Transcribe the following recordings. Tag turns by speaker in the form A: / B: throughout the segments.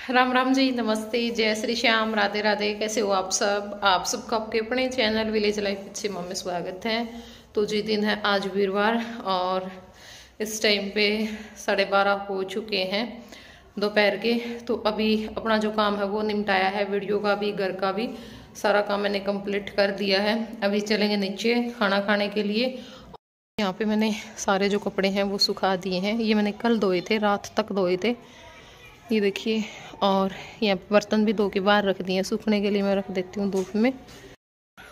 A: राम राम जी, नमस्ते, जय श्री श्याम, राधे राधे। कैसे हो आप सब? आप सबका आपके अपने चैनल विलेज लाइफ विद सीमा में स्वागत है। तो जी दिन है आज वीरवार और इस टाइम पे 12:30 हो चुके हैं दोपहर के। तो अभी अपना जो काम है वो निपटाया है, वीडियो का भी घर का भी सारा काम मैंने कंप्लीट कर दिया है। अभी चलेंगे नीचे खाना खाने के लिए। यहाँ पे मैंने सारे जो कपड़े हैं वो सुखा दिए हैं। ये मैंने कल धोए थे, रात तक धोए थे, ये देखिए। और यहाँ पे बर्तन भी धो के बाहर रख दिए हैं, सूखने के लिए मैं रख देती हूँ धूप में।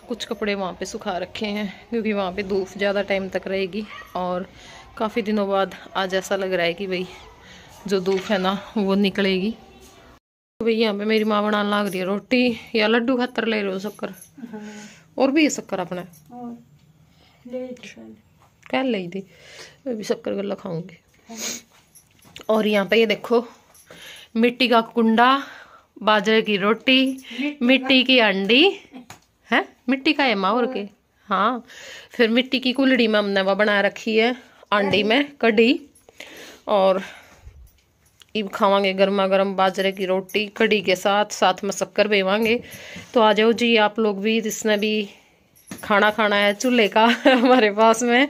A: कुछ कपड़े वहाँ पे सुखा रखे हैं क्योंकि वहाँ पे धूप ज़्यादा टाइम तक रहेगी और काफ़ी दिनों बाद आज ऐसा लग रहा है कि भाई जो धूप है ना वो निकलेगी। तो भाई यहाँ पे मेरी माँ बनाने लग रही है रोटी। या लड्डू खातर ले रहे हो शक्कर? और भी है शक्कर अपने कह ली थी, मैं भी शक्कर गल्ला खाऊंगी। और यहाँ पे ये देखो, मिट्टी का कुंडा, बाजरे की रोटी, मिट्टी की अंडी है, मिट्टी का है माहौर के। हाँ, फिर मिट्टी की कुल्हड़ी में हमने वह बना रखी है अंडी में कढ़ी। और इब खावांगे गर्मा गर्म बाजरे की रोटी कढ़ी के साथ, साथ में शक्कर बेवांगे। तो आ जाओ जी आप लोग भी, जिसने भी खाना खाना है चूल्हे का हमारे पास में।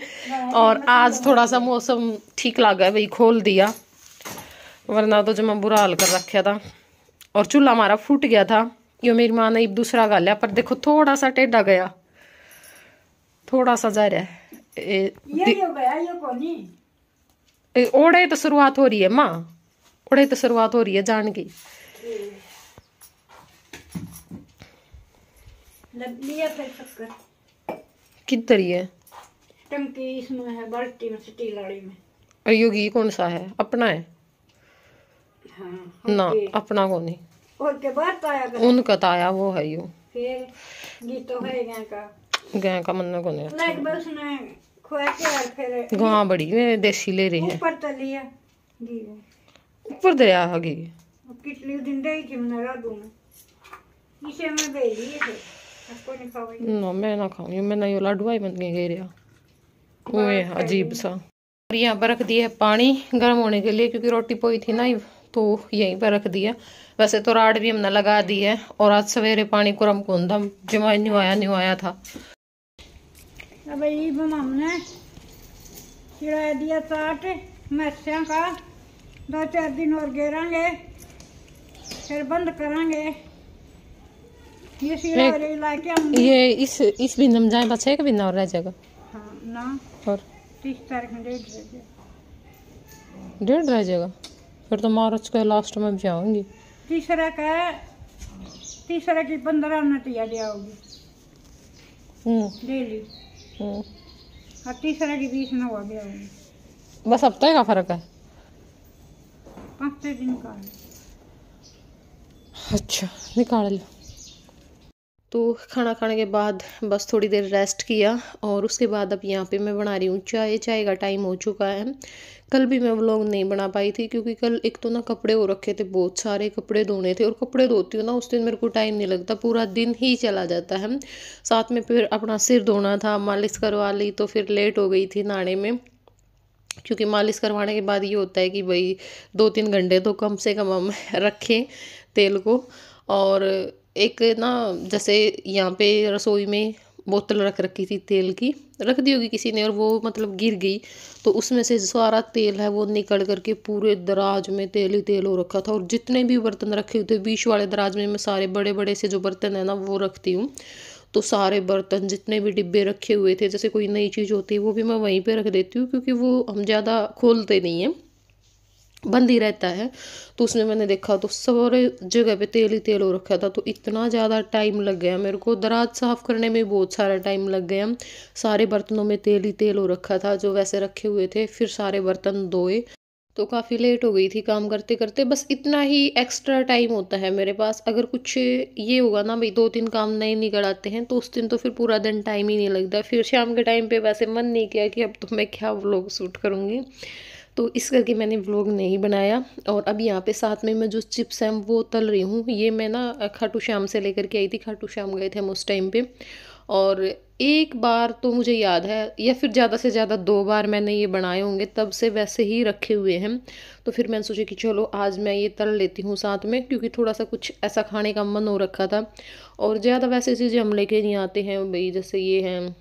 A: और आज थोड़ा सा मौसम ठीक लगा भाई, खोल दिया, वरना तो जमा बुरा हाल कर रखा था। और चूल्हा हमारा फूट गया था, यो मेरी माँ ने दूसरा गालिया, पर देखो थोड़ा सा टेढ़ा गया, थोड़ा सा जा रहा है। ओढ़े तो शुरुआत हो रही है माँ, ओढ़े तो शुरुआत हो रही है जान की। किधर ही है
B: टंकी? इसमें है बाल्टी में, स्टील वाली में।
A: और योगी कौन सा है? अपना है?
B: हाँ,
A: ना अपना को नहीं,
B: और के बाद आया कर।
A: उनका ताया वो है यो।
B: फिर ये तो है
A: गाय का मन को नहीं
B: लाइक बस ने खोया के और फिर
A: गाँ बड़ी में देसी ले रही है।
B: ऊपर तलिया जी,
A: ऊपर दरिया हगी
B: कितनी दिन दे की मना दूंगा इसे मैं भेज दिए थे, आपको नहीं खाओगे
A: ना? मैं ना खाऊंगी, मैं ना, यो लाडवा ही बन गए रहा वो अजीब सा। और यहाँ पर रख दिया है पानी गर्म होने के लिए, क्योंकि रोटी पोई थी ना तो यहीं पर रख दिया। वैसे तो राड भी हमने लगा दी है। और आज सवेरे पानी कुरम कोंदा जमा निवाया था।
B: अब ये हमने चिड़ा दिया साठ मरस्या का, 2-4 दिन और घेरांगे फिर बंद करांगे। ये सीढ़ा लाके हम
A: ये इस भी नम जाए बचे भी ना और रह जाएगा।
B: हाँ ना,
A: और
B: 30 तारीख में
A: डेढ़ रह जाएगा, फिर तो मार्च के लास्ट में भी जाऊंगी।
B: तीसरा की 15 नतिया जाओगी डेली, और तीसरा की 20 में हो गया होगी।
A: बस हफ्ते का फर्क है,
B: 5 दिन का है।
A: अच्छा निकाल लो। तो खाना खाने के बाद बस थोड़ी देर रेस्ट किया और उसके बाद अब यहाँ पे मैं बना रही हूँ चाय। चाय का टाइम हो चुका है। कल भी मैं व्लॉग नहीं बना पाई थी क्योंकि कल एक तो ना कपड़े हो रखे थे, बहुत सारे कपड़े धोने थे। और कपड़े धोती हूँ ना उस दिन मेरे को टाइम नहीं लगता, पूरा दिन ही चला जाता है। साथ में फिर अपना सिर धोना था, मालिश करवा ली तो फिर लेट हो गई थी नहाने में। क्योंकि मालिश करवाने के बाद ये होता है कि भाई 2-3 घंटे तो कम से कम हम रखें तेल को। और एक ना जैसे यहाँ पे रसोई में बोतल रख रखी थी तेल की, रख दी होगी किसी ने, और वो मतलब गिर गई तो उसमें से सारा तेल है वो निकल करके पूरे दराज में तेल ही तेल हो रखा था। और जितने भी बर्तन रखे हुए थे बीच वाले दराज में मैं सारे बड़े बड़े से जो बर्तन है ना वो रखती हूँ। तो सारे बर्तन जितने भी डिब्बे रखे हुए थे, जैसे कोई नई चीज़ होती है वो भी मैं वहीं पे रख देती हूँ, क्योंकि वो हम ज़्यादा खोलते नहीं हैं, बंद ही रहता है। तो उसमें मैंने देखा तो सारे जगह पे तेल ही तेल हो रखा था। तो इतना ज़्यादा टाइम लग गया मेरे को, दराज साफ़ करने में बहुत सारा टाइम लग गया। सारे बर्तनों में तेल ही तेल हो रखा था जो वैसे रखे हुए थे, फिर सारे बर्तन धोए तो काफ़ी लेट हो गई थी काम करते करते। बस इतना ही एक्स्ट्रा टाइम होता है मेरे पास। अगर कुछ ये होगा ना भाई 2-3 काम नहीं निकल आते हैं तो उस दिन तो फिर पूरा दिन टाइम ही नहीं लगता। फिर शाम के टाइम पे वैसे मन नहीं किया कि अब तो मैं क्या व्लॉग शूट करूँगी, तो इस करके मैंने व्लॉग नहीं बनाया। और अब यहाँ पे साथ में मैं जो चिप्स हैं वो तल रही हूँ। ये मैं ना खाटू श्याम से लेकर के आई थी, खाटू श्याम गए थे हम उस टाइम पे। और एक बार तो मुझे याद है, या फिर ज़्यादा से ज़्यादा 2 बार मैंने ये बनाए होंगे, तब से वैसे ही रखे हुए हैं। तो फिर मैंने सोचा कि चलो आज मैं ये तल लेती हूँ साथ में, क्योंकि थोड़ा सा कुछ ऐसा खाने का मन हो रखा था। और ज़्यादा वैसे चीज़ें हम लेके नहीं आते हैं भाई, जैसे ये हैं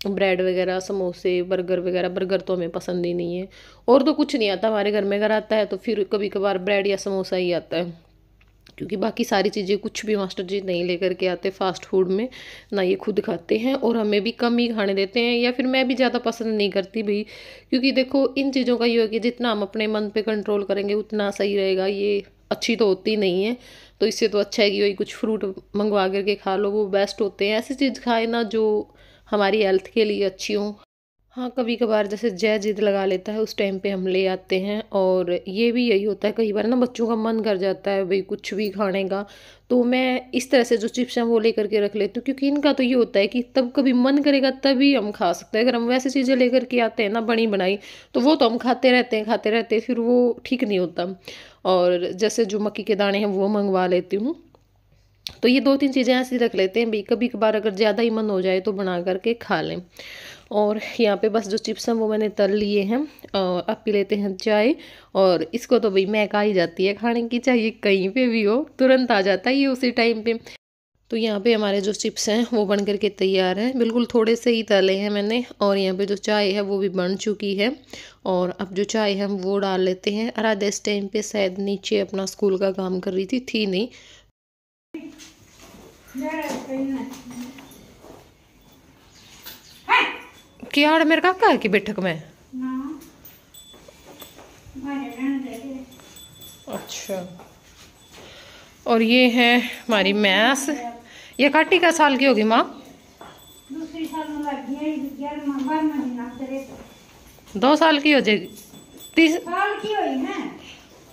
A: ब्रेड वगैरह, समोसे, बर्गर वगैरह। बर्गर तो हमें पसंद ही नहीं है, और तो कुछ नहीं आता हमारे घर में। अगर आता है तो फिर कभी कभार ब्रेड या समोसा ही आता है, क्योंकि बाकी सारी चीज़ें कुछ भी मास्टर जी नहीं लेकर के आते फास्ट फूड में, ना ये खुद खाते हैं और हमें भी कम ही खाने देते हैं, या फिर मैं भी ज़्यादा पसंद नहीं करती भाई। क्योंकि देखो इन चीज़ों का ये है कि जितना हम अपने मन पे कंट्रोल करेंगे उतना सही रहेगा। ये अच्छी तो होती नहीं है, तो इससे तो अच्छा है कि वही कुछ फ्रूट मंगवा करके खा लो, वो बेस्ट होते हैं। ऐसी चीज़ खाए ना जो हमारी हेल्थ के लिए अच्छी हो। हाँ, कभी कभार जैसे जय जिद लगा लेता है, उस टाइम पे हम ले आते हैं। और ये भी यही होता है, कई बार ना बच्चों का मन कर जाता है भाई कुछ भी खाने का, तो मैं इस तरह से जो चिप्स हैं वो लेकर के रख लेती हूँ। क्योंकि इनका तो ये होता है कि तब कभी मन करेगा तभी हम खा सकते हैं। अगर हम वैसे चीज़ें लेकर के आते हैं ना बनी बनाई, तो वो तो हम खाते रहते हैं, फिर वो ठीक नहीं होता। और जैसे जो मक्की के दाने हैं वो मंगवा लेती हूँ। तो ये 2-3 चीज़ें ऐसी रख लेते हैं भाई, कभी कभार अगर ज़्यादा ही मन हो जाए तो बना करके खा लें। और यहाँ पे बस जो चिप्स हैं वो मैंने तल लिए हैं। अब पी लेते हैं चाय। और इसको तो भाई महक आ ही जाती है खाने की, चाहिए कहीं पे भी हो तुरंत आ जाता है ये उसी टाइम पे। तो यहाँ पे हमारे जो चिप्स हैं वो बन करके तैयार है, बिल्कुल थोड़े से ही तले हैं मैंने। और यहाँ पे जो चाय है वो भी बन चुकी है। और अब जो चाय है हम वो डाल लेते हैं। आराध्या इस टाइम पे शायद नीचे अपना स्कूल का काम कर रही थी नहीं। क्या मेरे काका है कि बैठक में? अच्छा। और ये है हमारी मैस। ये काटी का साल की होगी माँ? 2 साल की हो जाएगी। 30
B: साल की हुई है,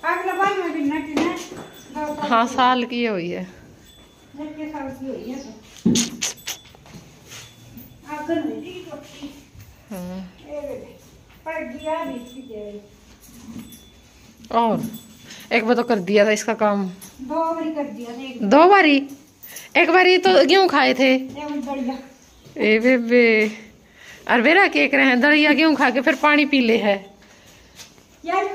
B: अगला बार में भी नट है।
A: हाँ साल की हुई है।
B: साल की हुई है
A: और एक बार तो कर दिया था इसका काम।
B: 2 बारी कर दिया था।
A: 2 बारी? एक बारी तो गेहूं खाए थे। ए बेबे, और बेरा केक रहे हैं दलिया गेहूं खा के फिर पानी पी ले है
B: यार।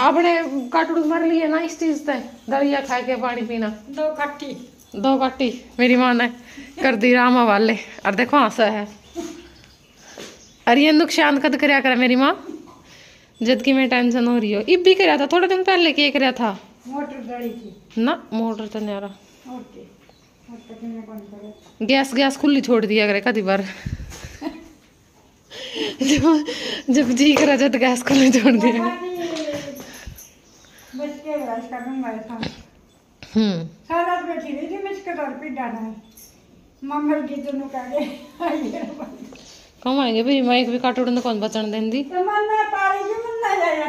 A: आपने काटूड़ मर लिए ना इस चीज से, दलिया खा के पानी पीना। 2 काटी मेरी माँ ने कर दी रामा वाले। और देखो हंसा है। अरे ये नुकसान कद कराया कर मेरी माँ, जद की मैं टेंशन हो रही हो। इब भी कराया था थोड़े दिन पहले, केक कराया था
B: मोटर गड़ी थी
A: ना। मोटर तो नहीं आ रहा, गैस खुली छोड़ दिया करे कभी बार। जब जी करा जब गैस खुली छोड़ दिया।
B: सारा बैठी रही थी, मैं इसके दौर पे डाला है मम्मी की दोनों का
A: कम आएंगे भाई, मैं एक भी काट उड़ने कौन बचन देंदी।
B: तो मन ना पारी जी मन ना जाया।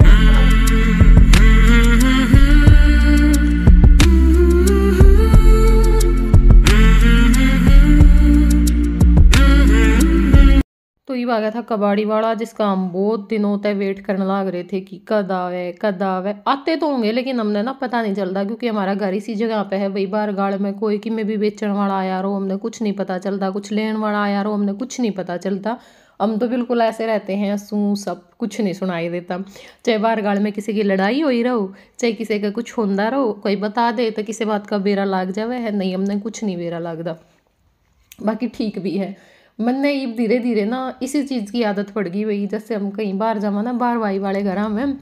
A: तो ये आ गया था कबाड़ी वाला, जिसका हम बहुत दिनों तक वेट करने लग रहे थे कि कद आवे कद आवे। आते तो होंगे लेकिन हमने ना पता नहीं चलता, क्योंकि हमारा घर इसी जगह पे है भाई, बाहर गाड़ में कोई कि में भी बेचने वाला आया रो हमने कुछ नहीं पता चलता, कुछ लेने वाला आया रो हमने कुछ नहीं पता चलता। हम तो बिल्कुल ऐसे रहते हैं सू, सब कुछ नहीं सुनाई देता। चाहे बाहर गाड़ में किसी की लड़ाई हो ही रहो, चाहे किसी का कुछ होंदा रहो, कोई बता दे तो किसी बात का बेरा लाग जावे है, नहीं हमने कुछ नहीं बेरा लगता। बाकी ठीक भी है, मन ने ये धीरे धीरे ना इसी चीज़ की आदत पड़ गई भाई। जैसे हम कहीं बाहर जावा ना, बाहर भाई वाले घर में,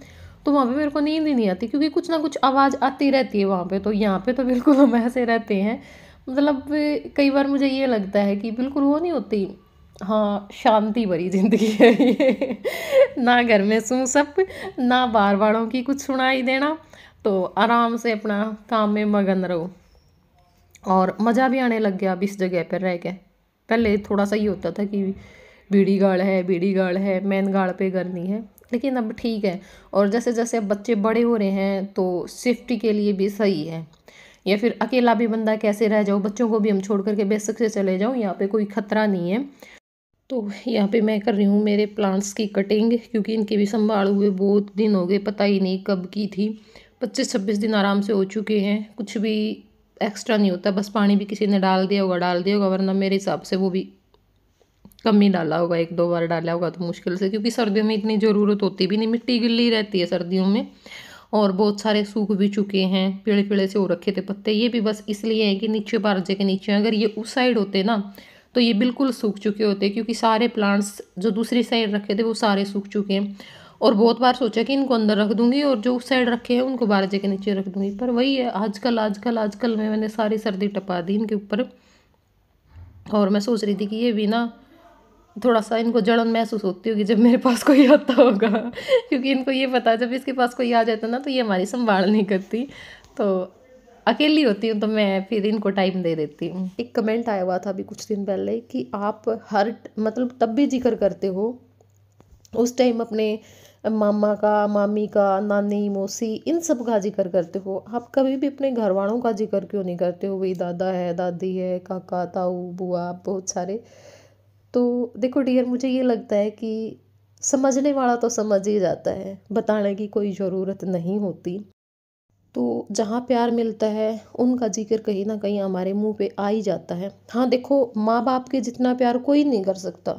A: तो वहाँ पे मेरे को नींद ही नहीं आती, क्योंकि कुछ ना कुछ आवाज़ आती रहती है वहाँ पे। तो यहाँ पे तो बिल्कुल हम ऐसे रहते हैं, मतलब कई बार मुझे ये लगता है कि बिल्कुल वो नहीं होती, हाँ शांति भरी जिंदगी है ये। ना घर में सू सब, ना बाहर वालों की कुछ सुनाई देना, तो आराम से अपना काम में मगन रहो। और मज़ा भी आने लग गया अब इस जगह पर रह के। पहले थोड़ा सा ही होता था कि बीड़ी गाड़ है मेन गाड़ पे करनी है, लेकिन अब ठीक है। और जैसे जैसे अब बच्चे बड़े हो रहे हैं तो सेफ्टी के लिए भी सही है, या फिर अकेला भी बंदा कैसे रह जाओ, बच्चों को भी हम छोड़ करके बेशक से चले जाओ, यहाँ पे कोई खतरा नहीं है। तो यहाँ पे मैं कर रही हूँ मेरे प्लांट्स की कटिंग, क्योंकि इनके भी संभाल हुए बहुत दिन हो गए, पता ही नहीं कब की थी। 25-26 दिन आराम से हो चुके हैं, कुछ भी एक्स्ट्रा नहीं होता, बस पानी भी किसी ने डाल दिया होगा, वरना मेरे हिसाब से वो भी कम ही डाला होगा, 1-2 बार डाला होगा तो मुश्किल से, क्योंकि सर्दियों में इतनी ज़रूरत होती भी नहीं, मिट्टी गिल्ली रहती है सर्दियों में। और बहुत सारे सूख भी चुके हैं, पीले पीले से हो रखे थे पत्ते। ये भी बस इसलिए है कि नीचे बारजे के नीचे, अगर ये उस साइड होते ना तो ये बिल्कुल सूख चुके होते, क्योंकि सारे प्लांट्स जो दूसरी साइड रखे थे वो सारे सूख चुके हैं। और बहुत बार सोचा कि इनको अंदर रख दूंगी और जो उस साइड रखे हैं उनको बारजे के नीचे रख दूंगी, पर वही है आजकल में मैंने सारी सर्दी टपा दी इनके ऊपर। और मैं सोच रही थी कि ये भी ना थोड़ा सा इनको जलन महसूस होती होगी जब मेरे पास कोई आता होगा क्योंकि इनको ये पता है जब इसके पास कोई आ जाता ना तो ये हमारी संभाल नहीं करती, तो अकेली होती हूँ तो मैं फिर इनको टाइम दे देती हूँ। एक कमेंट आया हुआ था अभी कुछ दिन पहले कि आप हर मतलब तब भी जिक्र करते हो उस टाइम अपने मामा का, मामी का, नानी, मौसी, इन सब का जिक्र करते हो, आप कभी भी अपने घर वालों का जिक्र क्यों नहीं करते हो? वही दादा है, दादी है, काका, ताऊ, बुआ, बहुत सारे। तो देखो डियर, मुझे ये लगता है कि समझने वाला तो समझ ही जाता है, बताने की कोई ज़रूरत नहीं होती। तो जहाँ प्यार मिलता है उनका जिक्र कहीं ना कहीं हमारे मुंह पे आ ही जाता है। हाँ देखो, माँ बाप के जितना प्यार कोई नहीं कर सकता,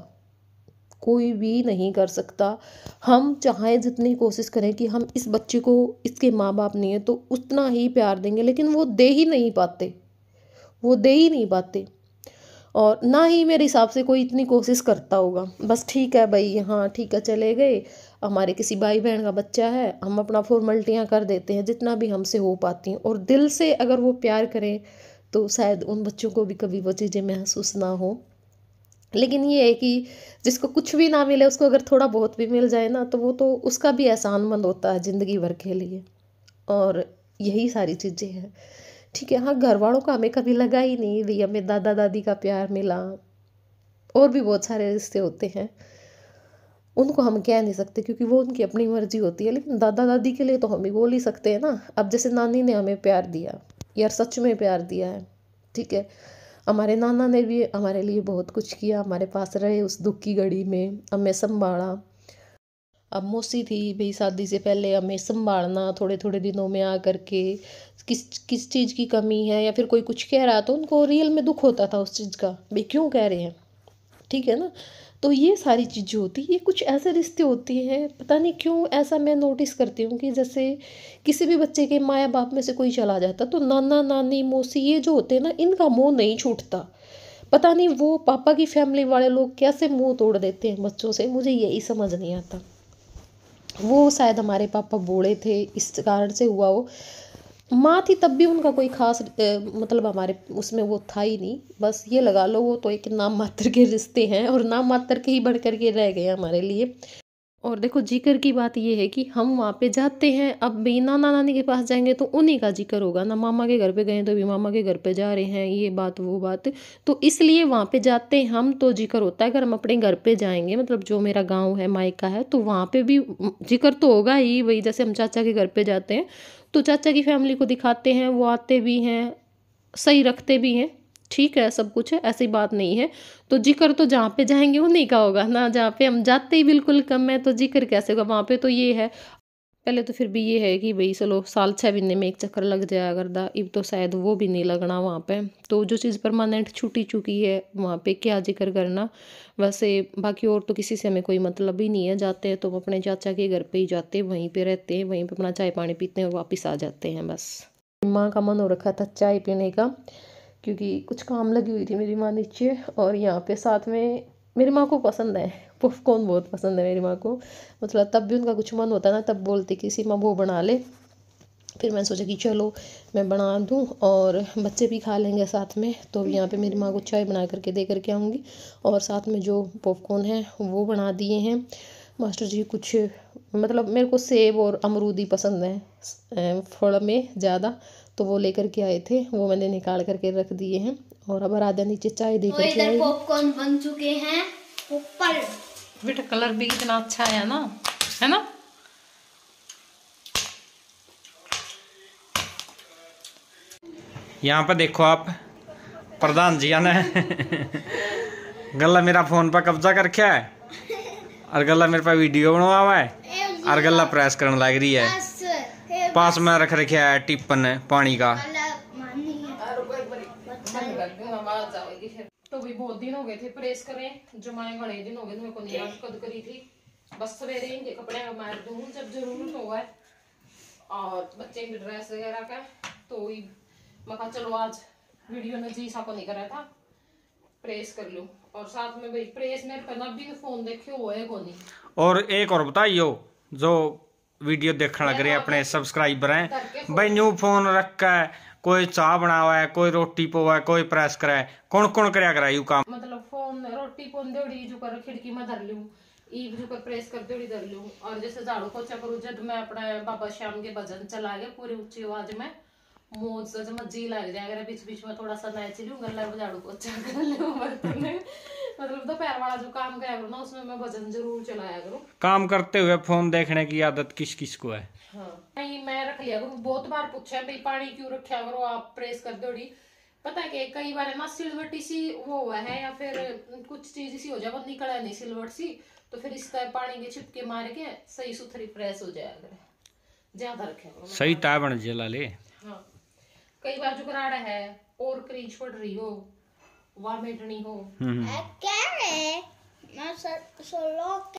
A: कोई भी नहीं कर सकता। हम चाहे जितनी कोशिश करें कि हम इस बच्चे को, इसके माँ बाप नहीं है तो उतना ही प्यार देंगे, लेकिन वो दे ही नहीं पाते, वो दे ही नहीं पाते। और ना ही मेरे हिसाब से कोई इतनी कोशिश करता होगा। बस ठीक है भाई, हाँ ठीक है, चले गए, हमारे किसी भाई बहन का बच्चा है, हम अपना फॉर्मेलिटियाँ कर देते हैं जितना भी हमसे हो पाती हैं। और दिल से अगर वो प्यार करें तो शायद उन बच्चों को भी कभी वो चीज़ें महसूस ना हो। लेकिन ये है कि जिसको कुछ भी ना मिले उसको अगर थोड़ा बहुत भी मिल जाए ना तो वो तो उसका भी एहसानमंद होता है ज़िंदगी भर के लिए। और यही सारी चीज़ें हैं। ठीक है, हाँ घर वालों का हमें कभी लगा ही नहीं भाई हमें दादा दादी का प्यार मिला। और भी बहुत सारे रिश्ते होते हैं, उनको हम कह नहीं सकते क्योंकि वो उनकी अपनी मर्जी होती है, लेकिन दादा दादी के लिए तो हम भी बोल ही सकते हैं ना। अब जैसे नानी ने हमें प्यार दिया, यार सच में प्यार दिया है, ठीक है। हमारे नाना ने भी हमारे लिए बहुत कुछ किया, हमारे पास रहे उस दुख की घड़ी में, हमें संभाला। अब मौसी थी भाई, शादी से पहले हमें संभालना, थोड़े थोड़े दिनों में आ करके किस किस चीज़ की कमी है या फिर कोई कुछ कह रहा तो उनको रियल में दुख होता था उस चीज़ का, भाई क्यों कह रहे हैं, ठीक है ना। तो ये सारी चीज़ें होती है, ये कुछ ऐसे रिश्ते होते हैं, पता नहीं क्यों ऐसा मैं नोटिस करती हूँ कि जैसे किसी भी बच्चे के माँ बाप में से कोई चला जाता तो नाना नानी मौसी ये जो होते हैं ना, इनका मुँह नहीं छूटता। पता नहीं वो पापा की फैमिली वाले लोग कैसे मुंह तोड़ देते हैं बच्चों से, मुझे यही समझ नहीं आता। वो शायद हमारे पापा बूढ़े थे इस कारण से हुआ हो, माँ थी तब भी उनका कोई खास मतलब हमारे उसमें वो था ही नहीं। बस ये लगा लो वो तो एक नाम मात्र के रिश्ते हैं और नाम मात्र के ही बढ़ कर के रह गए हमारे लिए। और देखो जिक्र की बात ये है कि हम वहाँ पे जाते हैं, अब भी नाना नानी के पास जाएंगे तो उन्हीं का जिक्र होगा ना, मामा के घर पे गए तो भी मामा के घर पे जा रहे हैं, ये बात वो बात, तो इसलिए वहाँ पे जाते हैं हम तो जिक्र होता है। अगर हम अपने घर पे जाएंगे, मतलब जो मेरा गाँव है मायका है, तो वहाँ पे भी जिक्र तो होगा ही। वही जैसे हम चाचा के घर पे जाते हैं तो चाचा की फैमिली को दिखाते हैं, वो आते भी हैं, सही रखते भी हैं, ठीक है, सब कुछ है, ऐसी बात नहीं है। तो जिक्र तो जहाँ पे जाएंगे उन्हीं का होगा ना, जहाँ पे हम जाते ही बिल्कुल कम है तो जिक्र कैसे होगा वहाँ पे। तो ये है, पहले तो फिर भी ये है कि भाई चलो साल 6 महीने में एक चक्कर लग जाया करता, अब तो शायद वो भी नहीं लगना वहाँ पे। तो जो चीज़ परमानेंट छूटी चुकी है वहाँ पे क्या जिक्र करना। वैसे बाकी और तो किसी से हमें कोई मतलब ही नहीं है, जाते हैं तो अपने चाचा के घर पे ही जाते हैं, वहीं पे रहते हैं, वहीं पे अपना चाय पानी पीते हैं और वापस आ जाते हैं बस। माँ का मन हो रखा था चाय पीने का, क्योंकि कुछ काम लगी हुई थी मेरी माँ नीचे, और यहाँ पे साथ में मेरी माँ को पसंद है पॉपकॉर्न, बहुत पसंद है मेरी माँ को। मतलब तब भी उनका कुछ मन होता ना तब बोलती कि सीमा वो बना ले। फिर मैंने सोचा कि चलो मैं बना दूँ और बच्चे भी खा लेंगे साथ में। तो यहाँ पे मेरी माँ को चाय बना करके दे करके आऊँगी, और साथ में जो पॉपकॉर्न है वो बना दिए हैं मास्टर जी। कुछ मतलब मेरे को सेब और अमरूद ही पसंद है फल में ज़्यादा, तो वो लेकर के आए थे, वो मैंने निकाल करके रख दिए हैं। और अब राधा नीचे चाय दे करके आए।
C: पॉपकॉर्न बन चुके हैं ऊपर।
A: बेटा कलर भी कितना अच्छा है ना, है ना।
D: यहाँ पर देखो आप, प्रधान जी ने गला मेरा फोन पर कब्जा कर रखा है और गला मेरे पास वीडियो बनवा हुआ है और गला प्रेस करने लग रही है। पास में रख रखा है टिप्पन पानी का,
A: तो भी बहुत दिन हो गए थे प्रेस करें, जमाए घने दिन हो गए, मेरे को नहीं याद कद करी थी। बस सवेरे इनके कपड़े मार दूँ जब जरूरत होगा और बच्चे की ड्रेस वगैरह का, तो मैं कहा चलो आज वीडियो ने जी सा को नहीं करा था, प्रेस कर लूं। और साथ में भाई प्रेस मेरे पे ना भी फोन देखे हुआ है को नहीं। और
D: एक और बताइयो जो वीडियो देखने लग रहे अपने सब्सक्राइबर हैं भाई, न्यू फोन रखा है, कोई चाह बनावा है, कोई रोटी पोवा है, कोई प्रेस करा है, कौन कौन करया करा यू काम?
A: मतलब फोन रोटी पोन देड़ी जो कर खिड़की में धर लूं, ईव जो कर प्रेस कर देड़ी धर लूं। और जैसे झाड़ू पोछा करूं जब मैं अपने बाबा श्याम के भजन चला गया पूरी ऊंची आवाज में, मौज से मजी लग जाए, अगर बीच बीच में थोड़ा सा नाच लूं, गला झाड़ू पोछा कर लूं बर्तन में। मतलब दोपहर वाला जो काम करा करूं ना उसमें मैं भजन जरूर चलाया करूं।
D: काम करते हुए फोन देखने की आदत किस किस को है?
A: हाँ नहीं मैं रख लिया करूं। बहुत बार पूछा भाई पानी क्यों रखा करो आप प्रेस कर दोड़ी, पता है कि कई बार ना सिलवटी सी वो हुआ है या फिर कुछ चीज सी हो जाए, वो निकला नहीं सिलवट सी, तो फिर इस तरह पानी के छिपके मार के सही सुथरी प्रेस हो जाए, अगर ज्यादा रखे करो
D: सही ताय बन जला ले।
A: हाँ कई बार जो कराड़ा है और क्रीज पड़ रही हो, वह मेटनी हो।
C: क्या है? मैं सोलो